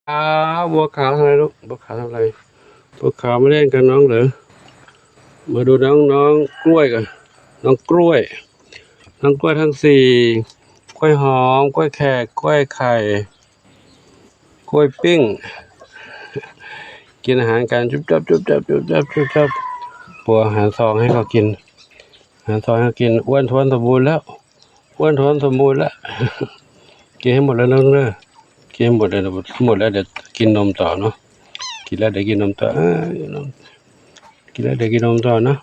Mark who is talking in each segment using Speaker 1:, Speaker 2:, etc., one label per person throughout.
Speaker 1: บัวขาวทำอะไรลูกบัวขาวทำอะไรบัวขาวมาเล่นกับน้องเหรอมาดูน้องกล้วยกันน้องกล้วยทั้งสี่กล้วยหอมกล้วยแขกกล้วยไข่กล้วยปิ้งกินอาหารกันจุ๊บปัวอาหารซองให้เขากินอาหารซองให้เขากินอ้วนท้วนสมบูรณ์แล้วกินให้หมดแล้วน้องเนอะกินให้หมดเลยหมดแล้วเดี๋ยวกินนมต่อเนาะกินแล้วเดี๋ยวกินนมต่อกินแล้วเดี๋ยวกินนมต่อเนาะ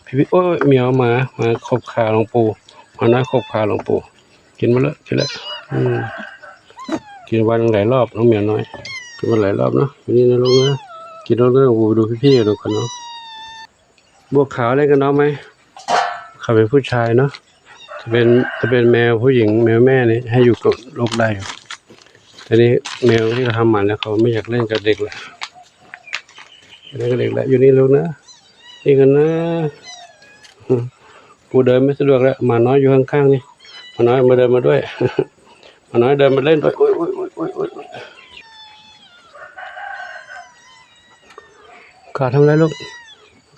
Speaker 1: พี่โอ้ยเหมียวมาขบขาหลวงปู่มาน้อยขบขาหลวงปู่กินมาแล้วกินวันหลายรอบน้องเหมียวน้อยกินวันหลายรอบเนาะวันนี้นะลูกนะกินแล้วเรื่องปู่ดูพี่ๆดูกันเนาะบัวขาวเล่นกันน้องไหมเขาเป็นผู้ชายเนาะจะเป็นแมวผู้หญิงแมวแม่นี่ให้อยู่กับลูกได้แต่นี้แมวที่เขาทำหมันแล้วเขาไม่อยากเล่นกับเด็กละเล่นกับเด็กละอยู่นี่ลูกนะนี่กันนะปู่เดินไม่สะดวกแล้วมาน้อยอยู่ข้างๆนี่มาน้อยมาเดินมาด้วยมาน้อยเดินมาเล่นด้วยโอ้ยขาทำอะไรลูก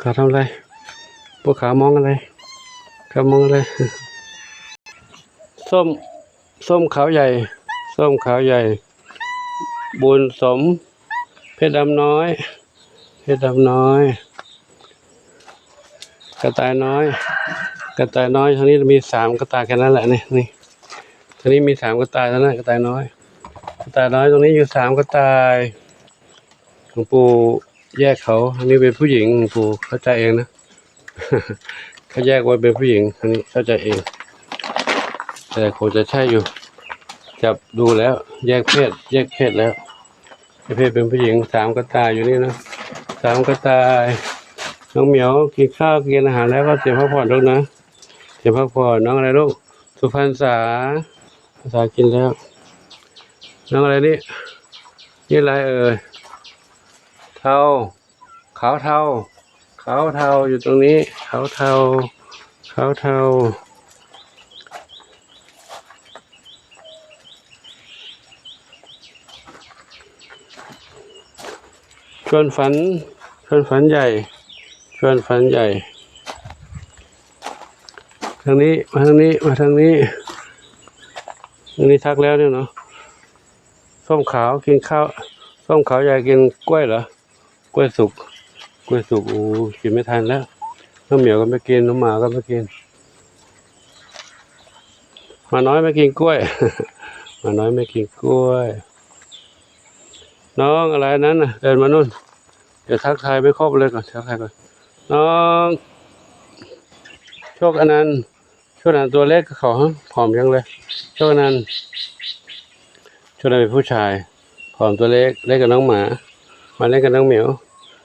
Speaker 1: ขาทำอะไรพวกขามองอะไรขามองอะไรส้มขาวใหญ่บุญสมเพชรดำน้อยกระต่ายน้อยทางนี้มี3กระต่ายแค่นั้นแหละนี่ทางนี้มี3กระต่ายเท่านั้นกระต่ายน้อยตรงนี้อยู่3กระต่ายหลวงปู่แยกเขาอันนี้เป็นผู้หญิงหลวงปู่เข้าใจเองนะ เขาแยกไว้เป็นผู้หญิงอันนี้เข้าใจเองแต่คงจะใช่อยู่จับดูแล้วแยกเพศแล้วเพศเป็นผู้หญิง3กระต่ายอยู่นี่นะ3กระต่ายน้องเหมียวกินข้าวกินอาหารแล้วก็เตรียมพักผ่อนลูกนะเตรียมพักผ่อนน้องอะไรลูกสุพรรณษาภาษากินแล้วน้องอะไรนี่อะไรเทาขาวเทาอยู่ตรงนี้ขาวเทาชวนฝันใหญ่ทางนี้มาทางนี้ทักแล้วเนี่ยเนาะส้มขาวกินข้าวส้มขาวใหญ่กินกล้วยเหรอกล้วยสุกโอ้กินไม่ทันแล้วน้องเหมียวก็ไม่กินน้องหมาก็ไม่กินมาน้อยไม่กินกล้วย มาน้อยไม่กินกล้วยน้องอะไรนั้นน่ะเดินมานู่นเดี๋ยวทักทายไม่ครบเลยก่อนทักทายก่อนน้องโชคอนันต์ตัวเล็กกับเขาผอมยังเลยโชคอนันต์เป็นผู้ชายผอมตัวเล็กเล่นกับน้องหมามาเล่นกับน้องเหมียว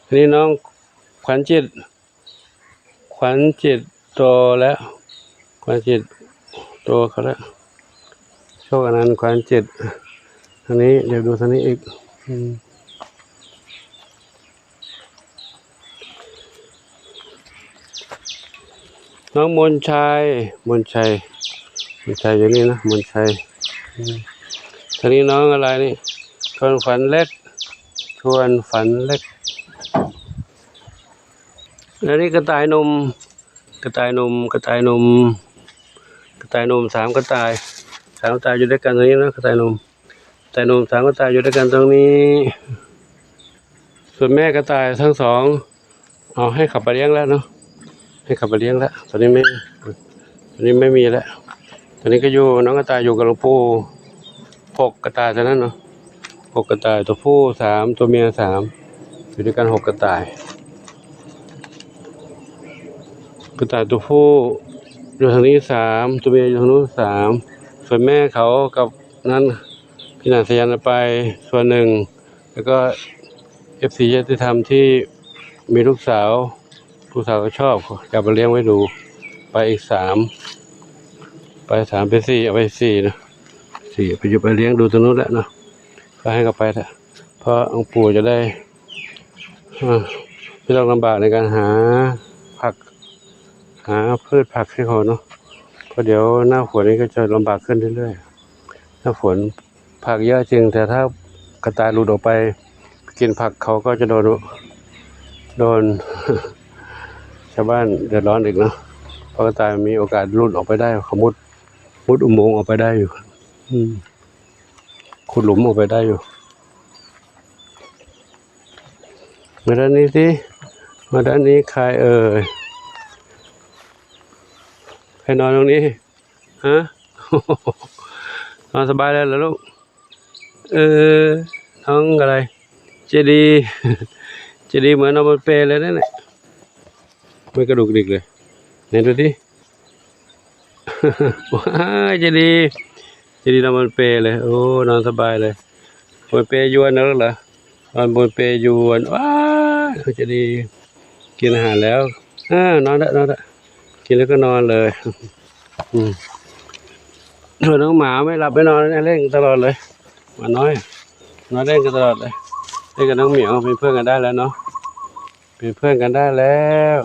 Speaker 1: อันนี้น้องขวัญจิตโตแล้วขวัญจิตโตเขาแล้วโชคอนันต์ขวัญจิตอันนี้เดี๋ยวดูทางนี้อีกน้องมนชัยอยู่นี่นะมนชัยทีนี้น้องอะไรนี่ชวนฝันเล็กแล้วนี่กระต่ายนม3กระต่าย3กระต่ายอยู่ด้วยกันตรงนี้นะกระต่ายนม3กระต่ายอยู่ด้วยกันตรงนี้ส่วนแม่กระต่ายทั้ง2เอาให้ขับไปเลี้ยงแล้วเนาะตอนนี้ไม่มีแล้วตอนนี้ก็อยู่น้องกระต่ายอยู่กับหลวงปู่6กระต่ายเท่านั้นเนาะ6กระต่ายตัวผู้3ตัวเมีย3อยู่ด้วยกัน6กระต่ายตัวผู้อยู่ทางนี้3ตัวเมียอยู่ทางนู้น3ส่วนแม่เขากับนั้นพี่นาศยานไปส่วนหนึ่งแล้วก็ FC ญาติธรรมที่มีลูกสาวก็ชอบจับมาเลี้ยงไว้ดูไปอีก3ไป3ไป4เอาไป4นะ4ไปอยู่ไปเลี้ยงดูตรงนู้นแหละเนาะก็ให้เขาไปเถอะเพราะองค์ปู่จะได้ไม่ต้องลำบากในการหาพืชผักให้เขาเนาะเพราะเดี๋ยวหน้าฝนนี้ก็จะลำบากขึ้นเรื่อยๆหน้าฝน ผักเยอะจริงแต่ถ้ากระต่ายหลุดออกไปกินผักเขาก็จะโดน ชาวบ้านเดือดร้อนอีกเนาะเพราะกระต่ายมีโอกาสหลุดออกไปได้เขามุดอุโมงค์ออกไปได้อยู่ขุดหลุมออกไปได้อยู่มาด้านนี้สิมาด้านนี้ใครใครนอนตรงนี้ฮะ นอนสบายแล้วเหรอลูกน้องอะไรเจดีเจดีเหมือนนอนบนเปลเลยนั่นแหละไม่กระดูกดิกเลยไหนดูดิ ว้ายเจดีนอนบนเปลเลยโอ้นอนสบายเลยบนเปลยวนแล้วเหรอนอนบนเปลยวนว้ายเจดีกินอาหารแล้วนอนละกินแล้วก็นอนเลยส่วนน้องหมาไม่หลับไม่นอนเล่นตลอดเลยหมาน้อยนอนเล่นกันตลอดเลยเล่นกับน้องเหมียวเป็นเพื่อนกันได้แล้วเนาะเป็นเพื่อนกันได้แล้ว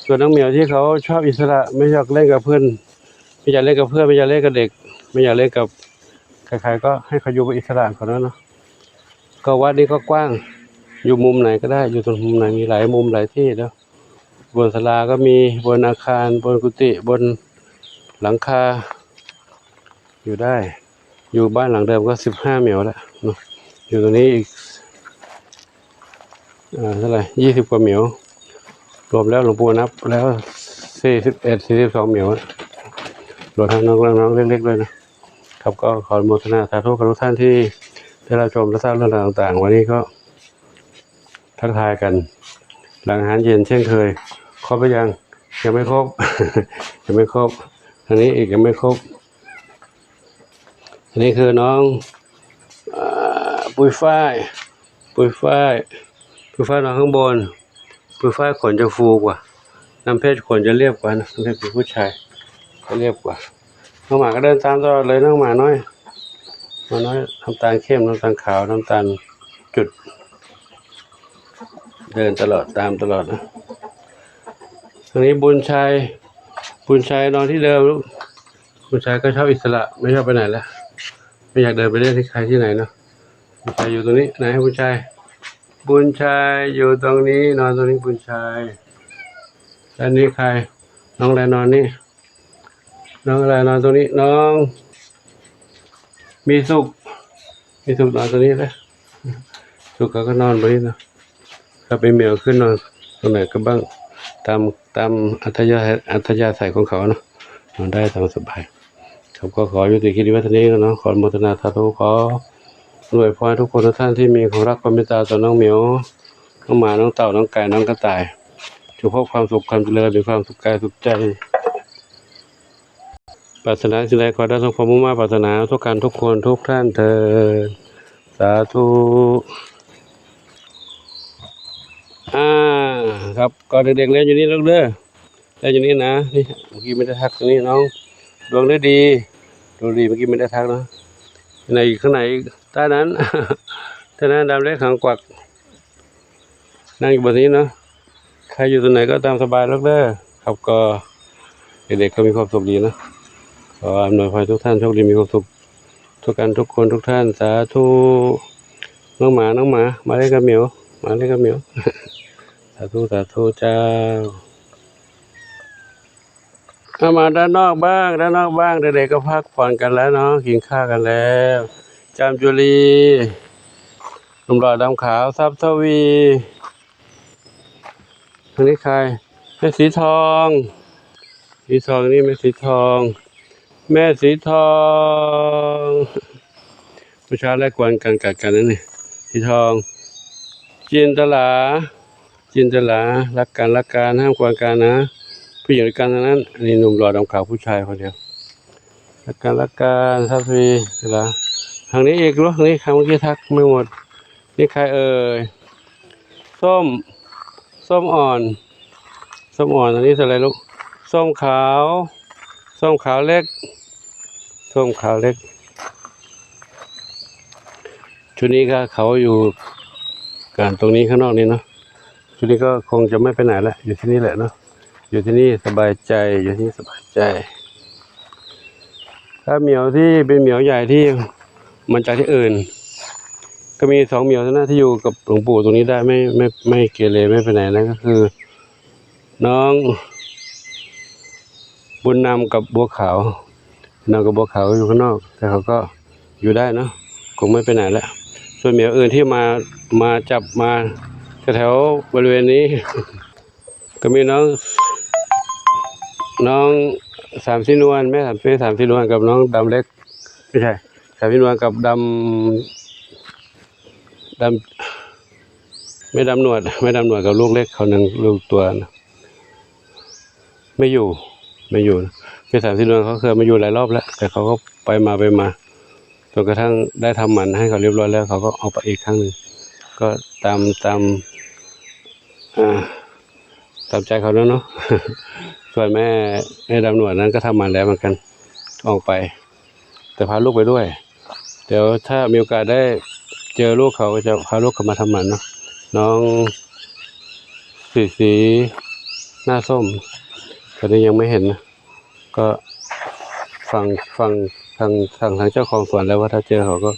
Speaker 1: ส่วนน้องเหมียวที่เขาชอบอิสระไม่อยากเล่นกับเพื่อนไม่อยากเล่นกับเพื่อนไม่อยากเล่นกับเด็กไม่อยากเล่นกับใครๆก็ให้เขาอยู่เป็นอิสระก่อนเนาะก็วัดนี้ก็กว้างอยู่มุมไหนก็ได้อยู่ตรงมุมไหนมีหลายมุมหลายที่แล้วบนศาลาก็มีบนอาคารบนกุฏิบนหลังคาอยู่ได้อยู่บ้านหลังเดิมก็15เหมียวแล้วเนาะอยู่ตรงนี้อีกเท่าไหร่20 กว่าเหมียวรวมแล้วหลวงปู่นับแล้ว42เหมียวรวมทั้งน้องเล็กๆด้วยนะครับก็ขออนุโมทนาสาธุกับทุกท่านที่ได้รับชมและทราบเรื่องราวต่างๆวันนี้ก็ทักทายกันหลังอาหารเย็นเช่นเคยครบหรือยังไม่ครบ ยังไม่ครบอันนี้อีกยังไม่ครบอันนี้คือน้องปุยฝ้ายนอนข้างบนปุยฝ้ายขนจะฟูกว่าน้ำเพชรขนจะเรียบกว่านะน้ำเพชรเป็นผู้ชายจะเรียบกว่าน้องหมาก็เดินตามตลอดเลยน้องหมาน้อยน้ำตาลเข้มน้ำตาลขาวน้ำตาลจุดเดินตลอดตามตลอดนะตรงนี้บุญชัยนอนที่เดิมลูกบุญชัยก็ชอบอิสระไม่ชอบไปไหนแล้วไม่อยากเดินไปเล่นที่ใครที่ไหนเนาะบุญชัยอยู่ตรงนี้ไหนบุญชัยอยู่ตรงนี้นอนตรงนี้บุญชัยด้านนี้ใครน้องอะไรนอนนี่น้องอะไรนอนตรงนี้น้องมีสุขนอนตรงนี้เลยสุขก็นอนบนนี้นะถ้าไปเหมียวขึ้นนอนตรงไหนก็บ้างตามอัธยาศัยของเขาเนาะนอนได้ตามสบายครับก็ขอยุติคลิปไว้เท่านี้เนาะขออนุโมทนาสาธุขออวยพรทุกคนทุกท่านที่มีความรักความเมตตาต่อน้องเหมียวน้องหมาน้องเต่าน้องไก่น้องกระต่ายจงพบความสุขความเจริญหรือความสุขกายสุขใจปรารถนาสิ่งใดขอได้สมความมุ่งมั่นปรารถนาทุกการทุกคนทุกท่านเถิดสาธุครับก็เด็กๆเล่นอยู่นี่ลูกเด้อเล่นอยู่นี่นะนี่เมื่อกี้ไม่ได้ทักตรงนี้น้องดวงได้ดีเมื่อกี้ไม่ได้ทักนะในข้างในใต้นั้นดำเล็กหางกวักนั่งอยู่บนนี้เนาะใครอยู่ตรงไหนก็ตามสบายลูกเด้อครับก็เด็กๆก็มีความสุขดีนะขออำนวยพรทุกท่านโชคดีมีความสุขทุกกันทุกคนทุกท่านสาธุน้องหมามาเล่นกับเหมียวสาธุเจ้าเอามาด้านนอกบ้างเด็กๆก็พักผ่อนกันแล้วเนาะกินข้าวกันแล้วจามจุลีหนุ่มหล่อดำขาวทรัพย์ทวีอันนี้ใครแม่สีทองนี่แม่สีทองผู้ชายไล่กวนกันกัดกันนั่นนี่สีทองจินตลารักกันห้ามกวนกันนะผู้หญิงด้วยกันทั้งนั้นอันนี้หนุ่มหล่อดำขาวผู้ชายคนเดียวรักกันทรัพย์ทวีเหรอทางนี้อีกรู้ทางนี้ใครเมื่อกี้ทักไม่หมดนี่ใครส้มอ่อนอันนี้อะไรลูกส้มขาวเล็กชุดนี้ก็เขาอยู่กันตรงนี้ข้างนอกนี่เนาะชุดนี้ก็คงจะไม่ไปไหนละอยู่ที่นี่แหละเนาะอยู่ที่นี่สบายใจถ้าเหมียวที่เป็นเหมียวใหญ่ที่ มันจากที่อื่น ก็มี2เหมียวเท่านั้นที่อยู่กับหลวงปู่ตรงนี้ได้ไม่เกเรไม่ไปไหนนะก็คือ น้องบุญนำกับบัวขาวอยู่ข้างนอก แต่เขาก็อยู่ได้เนาะคงไม่ไปไหนแล้วส่วนเหมียวอื่นที่มาจับมาแถวบริเวณนี้ ก็มีน้องสามสีนวลแม่สามสีนวลกับน้องดำเล็กไม่ใช่สามสีนวลกับดไม่ดำหนวดกับลูกเล็กเขาหนึ่งลูกตัวนะไม่อยู่แม่สามสีนวลเขาเคยมาอยู่หลายรอบแล้วแต่เขาก็ไปมาจนกระทั่งได้ทำหมันให้เขาเรียบร้อยแล้วเขาก็เอาไปอีกครั้งหนึ่งก็ตามใจเขาแล้วเนาะ ส่วนแม่ดำหนวดนั้นก็ทำหมันแล้วเหมือนกันออกไปแต่พาลูกไปด้วยเดี๋ยวถ้ามีโอกาสได้เจอลูกเขาก็จะพาลูกเขามาทำหมันเนาะน้องสีหน้าส้มตอนนี้ยังไม่เห็นนะก็ฟังทางเจ้าของสวนแล้วว่าถ้าเจอเขาก็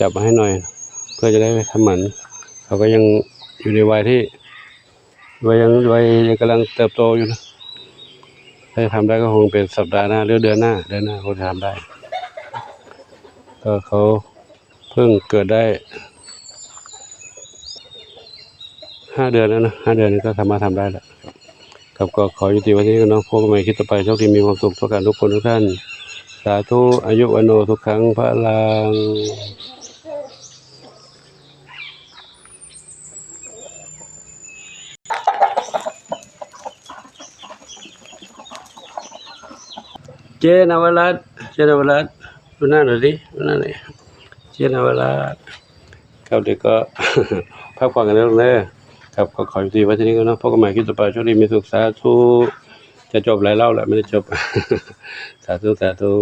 Speaker 1: จับมาให้หน่อยเพื่อจะได้ไปทำหมันเขาก็ยังอยู่ในวัยที่ยังกำลังเติบโตอยู่นะถ้าทำได้ก็คงเป็นสัปดาห์หน้าหรือเดือนหน้าคงจะทำได้ก็เขาเพิ่งเกิดได้5 เดือนแล้วนะ5 เดือนนี้ก็สามารถทำได้แล้วครับก็ขอยุติไว้ที่นี้กันเนาะพบกันใหม่คลิปต่อไปโชคดีมีความสุขทุกการทุกคนทุกท่านสาธุอายุวันโนทุกครั้งพระลังเจนวรัตน์ดูหน้าหน่อยดิดูหน้าหน่อยเจนวรัตน์ครับเด็กก็ พักผ่อนกันเรื่องเลยครับขอยุติไว้ที่นี้กันเนาะพบกันใหม่คลิปต่อไปโชคดีมีสุขสาธุจะจบหลายรอบแล้วไม่ได้จบ สาธุ